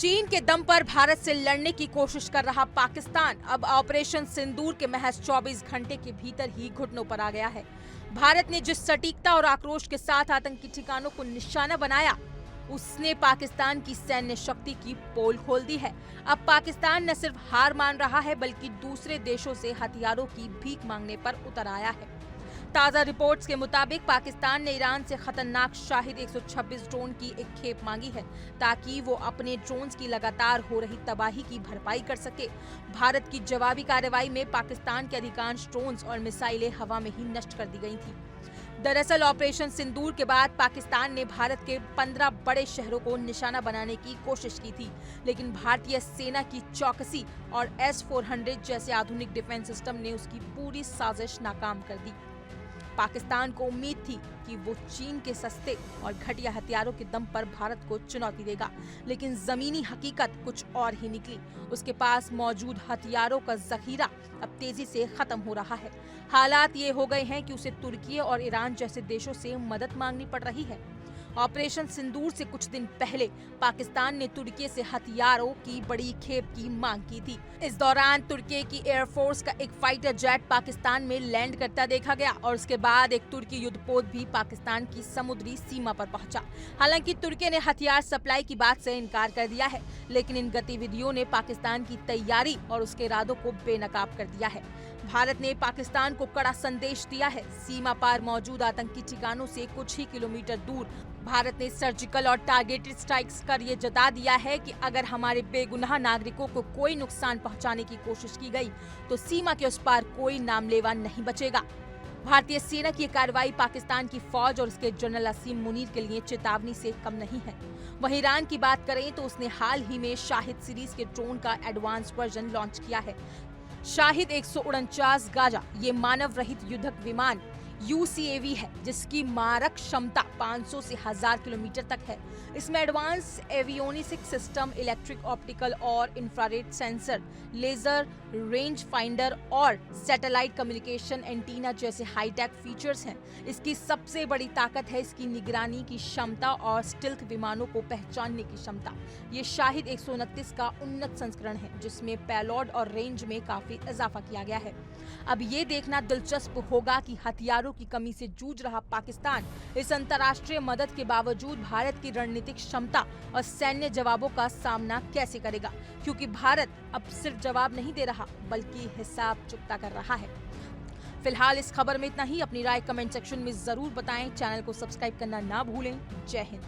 चीन के दम पर भारत से लड़ने की कोशिश कर रहा पाकिस्तान अब ऑपरेशन सिंदूर के महज 24 घंटे के भीतर ही घुटनों पर आ गया है। भारत ने जिस सटीकता और आक्रोश के साथ आतंकी ठिकानों को निशाना बनाया, उसने पाकिस्तान की सैन्य शक्ति की पोल खोल दी है। अब पाकिस्तान न सिर्फ हार मान रहा है, बल्कि दूसरे देशों से हथियारों की भीख मांगने पर उतर आया है। ताजा रिपोर्ट्स के मुताबिक पाकिस्तान ने ईरान से खतरनाक शाहिद 126 ड्रोन की एक खेप मांगी है, ताकि वो अपने ड्रोन्स की लगातार हो रही तबाही की भरपाई कर सके। भारत की जवाबी कार्रवाई में पाकिस्तान के अधिकांश ड्रोन्स और मिसाइलें हवा में ही नष्ट कर दी गई थी। दरअसल ऑपरेशन सिंदूर के बाद पाकिस्तान ने भारत के 15 बड़े शहरों को निशाना बनाने की कोशिश की थी, लेकिन भारतीय सेना की चौकसी और S-400 जैसे आधुनिक डिफेंस सिस्टम ने उसकी पूरी साजिश नाकाम कर दी। पाकिस्तान को उम्मीद थी कि वो चीन के सस्ते और घटिया हथियारों के दम पर भारत को चुनौती देगा, लेकिन जमीनी हकीकत कुछ और ही निकली। उसके पास मौजूद हथियारों का जखीरा अब तेजी से खत्म हो रहा है। हालात ये हो गए हैं कि उसे तुर्की और ईरान जैसे देशों से मदद मांगनी पड़ रही है। ऑपरेशन सिंदूर से कुछ दिन पहले पाकिस्तान ने तुर्की से हथियारों की बड़ी खेप की मांग की थी। इस दौरान तुर्की की एयरफोर्स का एक फाइटर जेट पाकिस्तान में लैंड करता देखा गया और उसके बाद एक तुर्की युद्धपोत भी पाकिस्तान की समुद्री सीमा पर पहुंचा। हालांकि तुर्की ने हथियार सप्लाई की बात से इनकार कर दिया है, लेकिन इन गतिविधियों ने पाकिस्तान की तैयारी और उसके इरादों को बेनकाब कर दिया है। भारत ने पाकिस्तान को कड़ा संदेश दिया है। सीमा पार मौजूद आतंकी ठिकानों से कुछ ही किलोमीटर दूर भारत ने सर्जिकल और टारगेटेड स्ट्राइक्स कर ये जता दिया है कि अगर हमारे बेगुनाह नागरिकों को कोई नुकसान पहुंचाने की कोशिश की गई तो सीमा के उस पार कोई नामलेवा नहीं बचेगा। भारतीय सेना की कार्रवाई पाकिस्तान की फौज और उसके जनरल असीम मुनीर के लिए चेतावनी से कम नहीं है। वहीं ईरान की बात करें तो उसने हाल ही में शाहिद सीरीज के ड्रोन का एडवांस वर्जन लॉन्च किया है। शाहिद 149 गाजा ये मानव रहित युद्धक विमान UCAV है, जिसकी मारक क्षमता 500 से 1000 किलोमीटर तक है। इसमें advance avionics system, electric, optical और infrared sensor, laser range finder और सैटेलाइट कम्युनिकेशन एंटीना जैसे हाईटेक फीचर्स हैं। इसकी सबसे बड़ी ताकत है इसकी निगरानी की क्षमता और स्टिल्थ विमानों को पहचानने की क्षमता। ये शाहिद 129 का उन्नत संस्करण है, जिसमें पेलोड और रेंज में काफी इजाफा किया गया है। अब ये देखना दिलचस्प होगा कि हथियारों की कमी से जूझ रहा पाकिस्तान इस अंतर्राष्ट्रीय मदद के बावजूद भारत की रणनीतिक क्षमता और सैन्य जवाबों का सामना कैसे करेगा, क्योंकि भारत अब सिर्फ जवाब नहीं दे रहा बल्कि हिसाब चुकता कर रहा है। फिलहाल इस खबर में इतना ही। अपनी राय कमेंट सेक्शन में जरूर बताएं। चैनल को सब्सक्राइब करना ना भूलें। जय हिंद।